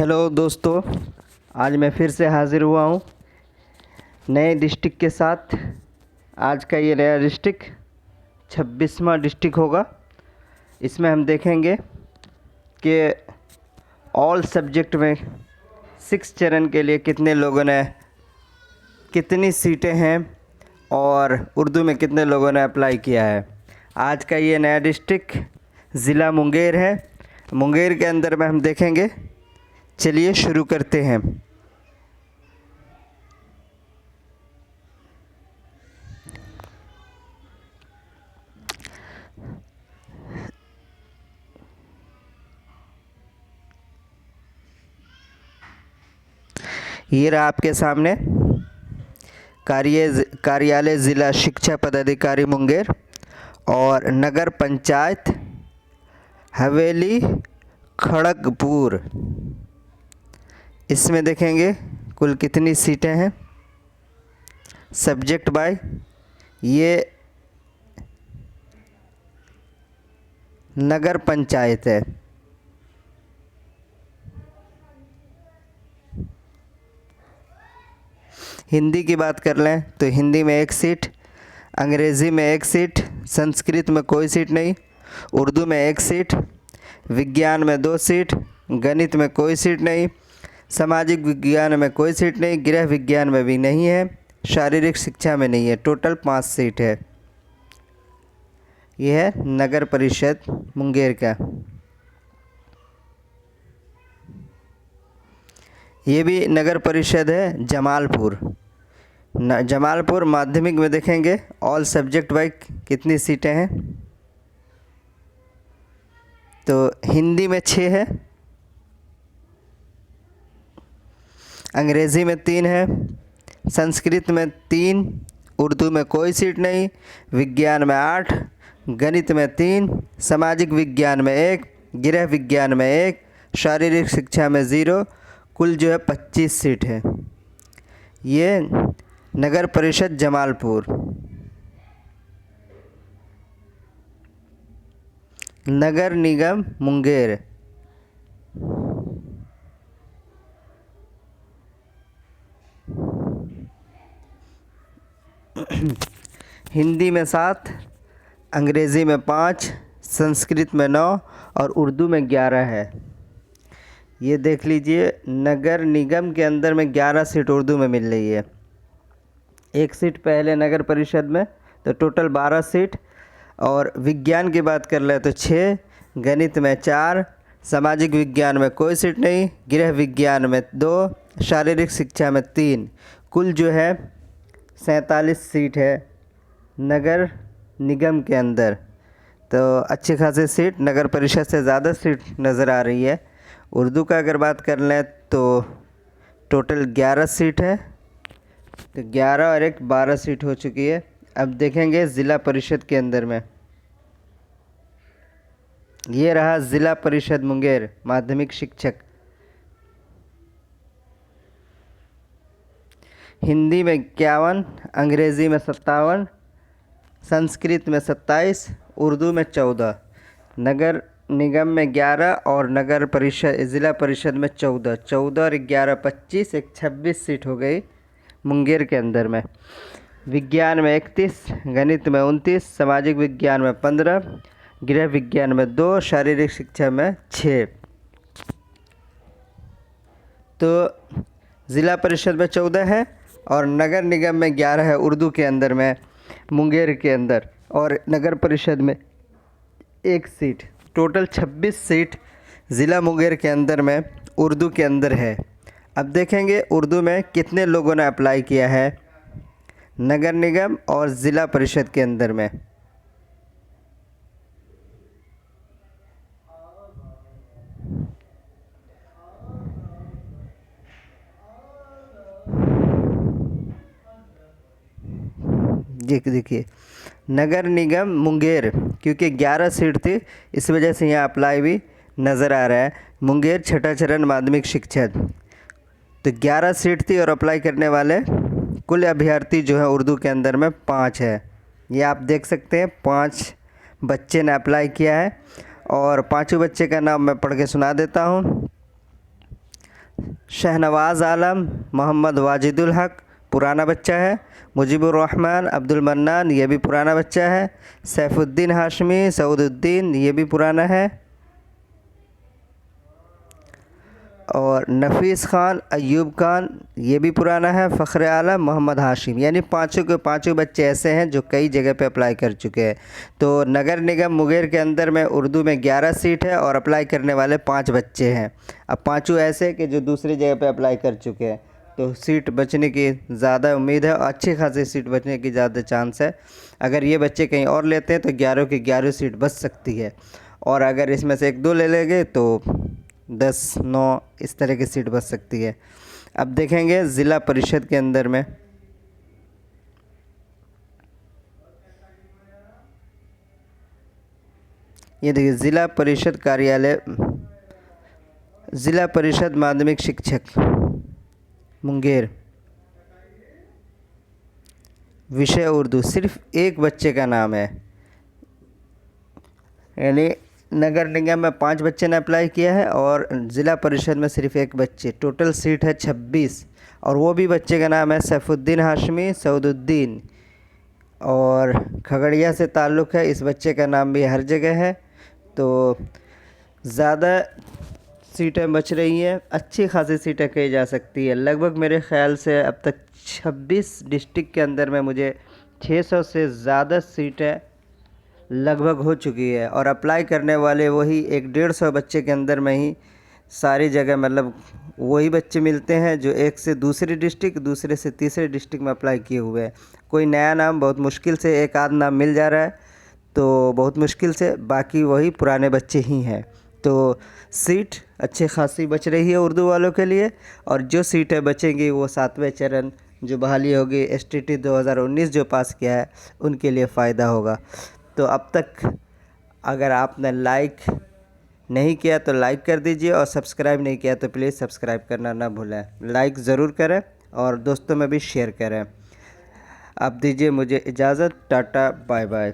Hello दोस्तों, आज मैं फिर से हाज़िर हुआ हूँ नए डिस्ट्रिक्ट के साथ। आज का ये नया डिस्ट्रिक्ट 26वां डिस्ट्रिक्ट होगा। इसमें हम देखेंगे कि ऑल सब्जेक्ट में 6 चरण के लिए कितने लोगों ने कितनी सीटें हैं और उर्दू में कितने लोगों ने अप्लाई किया है। आज का ये नया डिस्ट्रिक्ट ज़िला मुंगेर है। मुंगेर के अंदर में हम देखेंगे। चलिए शुरू करते हैं। ये रहा आपके सामने कार्यालय ज़िला शिक्षा पदाधिकारी मुंगेर और नगर पंचायत हवेली खड़गपुर। इसमें देखेंगे कुल कितनी सीटें हैं सब्जेक्ट बाय। ये नगर पंचायत है। हिंदी की बात कर लें तो हिंदी में 1 सीट, अंग्रेज़ी में 1 सीट, संस्कृत में कोई सीट नहीं, उर्दू में 1 सीट, विज्ञान में 2 सीट, गणित में कोई सीट नहीं, सामाजिक विज्ञान में कोई सीट नहीं, गृह विज्ञान में भी नहीं है, शारीरिक शिक्षा में नहीं है। टोटल 5 सीट है। यह है नगर परिषद मुंगेर का। ये भी नगर परिषद है जमालपुर। जमालपुर माध्यमिक में देखेंगे ऑल सब्जेक्ट वाइज कितनी सीटें हैं। तो हिंदी में 6 है, अंग्रेज़ी में 3 है, संस्कृत में 3, उर्दू में कोई सीट नहीं, विज्ञान में 8, गणित में 3, सामाजिक विज्ञान में 1, गृह विज्ञान में 1, शारीरिक शिक्षा में 0। कुल जो है 25 सीट है। ये नगर परिषद जमालपुर। नगर निगम मुंगेर। हिंदी में 7, अंग्रेज़ी में 5, संस्कृत में 9 और उर्दू में 11 है। ये देख लीजिए, नगर निगम के अंदर में 11 सीट उर्दू में मिल रही है। 1 सीट पहले नगर परिषद में, तो टोटल 12 सीट। और विज्ञान की बात कर ले तो 6, गणित में 4, सामाजिक विज्ञान में कोई सीट नहीं, गृह विज्ञान में 2, शारीरिक शिक्षा में 3। कुल जो है 47 सीट है नगर निगम के अंदर। तो अच्छी खासी सीट, नगर परिषद से ज़्यादा सीट नज़र आ रही है। उर्दू का अगर बात कर लें तो टोटल 11 सीट है। तो 11 और 1 12 सीट हो चुकी है। अब देखेंगे ज़िला परिषद के अंदर में। ये रहा ज़िला परिषद मुंगेर माध्यमिक शिक्षक। हिंदी में 51, अंग्रेज़ी में 57, संस्कृत में 27, उर्दू में 14। नगर निगम में 11 और नगर परिषद ज़िला परिषद में 14। 14 और 11 25, एक 26 सीट हो गई मुंगेर के अंदर में। विज्ञान में 31, गणित में 29, सामाजिक विज्ञान में 15, गृह विज्ञान में 2, शारीरिक शिक्षा में 6। तो ज़िला परिषद में 14 है और नगर निगम में 11 है उर्दू के अंदर में मुंगेर के अंदर, और नगर परिषद में 1 सीट। टोटल 26 सीट ज़िला मुंगेर के अंदर में उर्दू के अंदर है। अब देखेंगे उर्दू में कितने लोगों ने अप्लाई किया है नगर निगम और ज़िला परिषद के अंदर में। देखिए नगर निगम मुंगेर, क्योंकि 11 सीट थी इस वजह से यहाँ अप्लाई भी नज़र आ रहा है। मुंगेर छठा चरण माध्यमिक शिक्षक, तो 11 सीट थी और अप्लाई करने वाले कुल अभ्यर्थी जो है उर्दू के अंदर में 5 है। ये आप देख सकते हैं 5 बच्चे ने अप्लाई किया है। और 5 बच्चे का नाम मैं पढ़ के सुना देता हूँ। शहनवाज़ आलम, मोहम्मद वाजिदुल हक पुराना बच्चा है। मुजीबुर रहमान, अब्दुल मन्नान ये भी पुराना बच्चा है। सैफुद्दीन हाशमी, सऊदुद्दीन ये भी पुराना है। और नफ़ीस ख़ान, अयूब खान ये भी पुराना है। फ़ख्र आलम, मोहम्मद हाशिम, यानी पाँचों के पाँचों बच्चे ऐसे हैं जो कई जगह पे अप्लाई कर चुके हैं। तो नगर निगम मुंगेर के अंदर में उर्दू में 11 सीट है और अप्लाई करने वाले 5 बच्चे हैं। अब पाँचों ऐसे कि जो दूसरी जगह पे अप्लाई कर चुके हैं, तो सीट बचने की ज़्यादा उम्मीद है और अच्छी खासी सीट बचने की ज़्यादा चांस है। अगर ये बच्चे कहीं और लेते हैं तो 11 की 11 सीट बच सकती है, और अगर इसमें से 1-2 ले लेंगे तो 10-9 इस तरह की सीट बच सकती है। अब देखेंगे ज़िला परिषद के अंदर में, ये देखिए ज़िला परिषद कार्यालय, ज़िला परिषद माध्यमिक शिक्षक मुंगेर, विषय उर्दू, सिर्फ एक बच्चे का नाम है। यानी नगर निगम में 5 बच्चे ने अप्लाई किया है और ज़िला परिषद में सिर्फ एक बच्चे। टोटल सीट है 26, और वो भी बच्चे का नाम है सैफुद्दीन हाशमी सऊदुद्दीन, और खगड़िया से ताल्लुक़ है। इस बच्चे का नाम भी हर जगह है। तो ज़्यादा सीटें बच रही हैं, अच्छी खासी सीटें कही जा सकती है। लगभग मेरे ख़्याल से अब तक 26 डिस्ट्रिक्ट के अंदर में मुझे 600 से ज़्यादा सीटें लगभग हो चुकी है, और अप्लाई करने वाले वही 150 बच्चे के अंदर में ही सारी जगह, मतलब वही बच्चे मिलते हैं जो एक से दूसरी डिस्ट्रिक्ट, दूसरे से तीसरे डिस्ट्रिक्ट में अप्लाई किए हुए हैं। कोई नया नाम बहुत मुश्किल से, एक आध नाम मिल जा रहा है तो बहुत मुश्किल से, बाकी वही पुराने बच्चे ही हैं। तो सीट अच्छी खासी बच रही है उर्दू वालों के लिए, और जो सीटें बचेंगी वो 7वें चरण जो बहाली होगी STT 2019 जो पास किया है उनके लिए फ़ायदा होगा। तो अब तक अगर आपने लाइक नहीं किया तो लाइक कर दीजिए, और सब्सक्राइब नहीं किया तो प्लीज़ सब्सक्राइब करना ना भूलें। लाइक ज़रूर करें और दोस्तों में भी शेयर करें। अब दीजिए मुझे इजाज़त, टाटा बाय बाय।